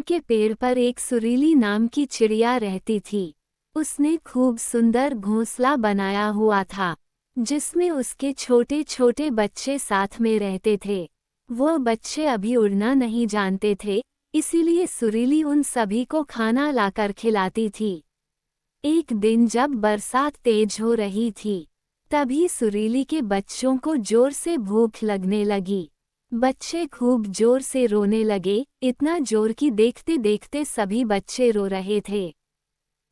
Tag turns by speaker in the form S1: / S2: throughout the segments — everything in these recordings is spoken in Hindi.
S1: के पेड़ पर एक सुरीली नाम की चिड़िया रहती थी। उसने खूब सुंदर घोंसला बनाया हुआ था, जिसमें उसके छोटे छोटे बच्चे साथ में रहते थे। वो बच्चे अभी उड़ना नहीं जानते थे, इसीलिए सुरीली उन सभी को खाना लाकर खिलाती थी। एक दिन जब बरसात तेज हो रही थी, तभी सुरीली के बच्चों को जोर से भूख लगने लगी। बच्चे खूब जोर से रोने लगे, इतना जोर कि देखते देखते सभी बच्चे रो रहे थे।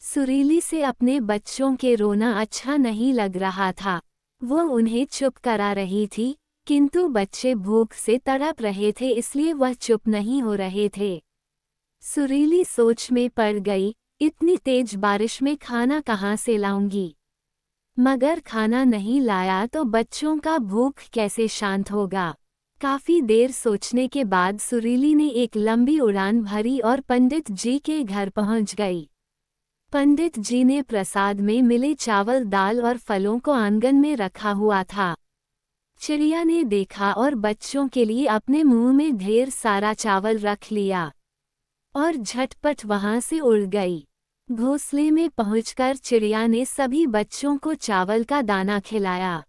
S1: सुरीली से अपने बच्चों के रोना अच्छा नहीं लग रहा था। वो उन्हें चुप करा रही थी, किंतु बच्चे भूख से तड़प रहे थे, इसलिए वह चुप नहीं हो रहे थे। सुरीली सोच में पड़ गई, इतनी तेज बारिश में खाना कहाँ से लाऊंगी? मगर खाना नहीं लाया तो बच्चों का भूख कैसे शांत होगा? काफी देर सोचने के बाद सुरीली ने एक लंबी उड़ान भरी और पंडित जी के घर पहुंच गई। पंडित जी ने प्रसाद में मिले चावल, दाल और फलों को आंगन में रखा हुआ था। चिड़िया ने देखा और बच्चों के लिए अपने मुंह में ढेर सारा चावल रख लिया और झटपट वहां से उड़ गई। घोंसले में पहुंचकर चिड़िया ने सभी बच्चों को चावल का दाना खिलाया।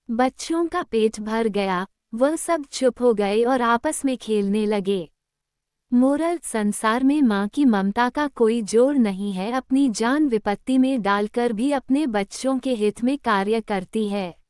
S1: बच्चों का पेट भर गया, वह सब चुप हो गए और आपस में खेलने लगे। मोरल: संसार में माँ की ममता का कोई जोड़ नहीं है, अपनी जान विपत्ति में डालकर भी अपने बच्चों के हित में कार्य करती है।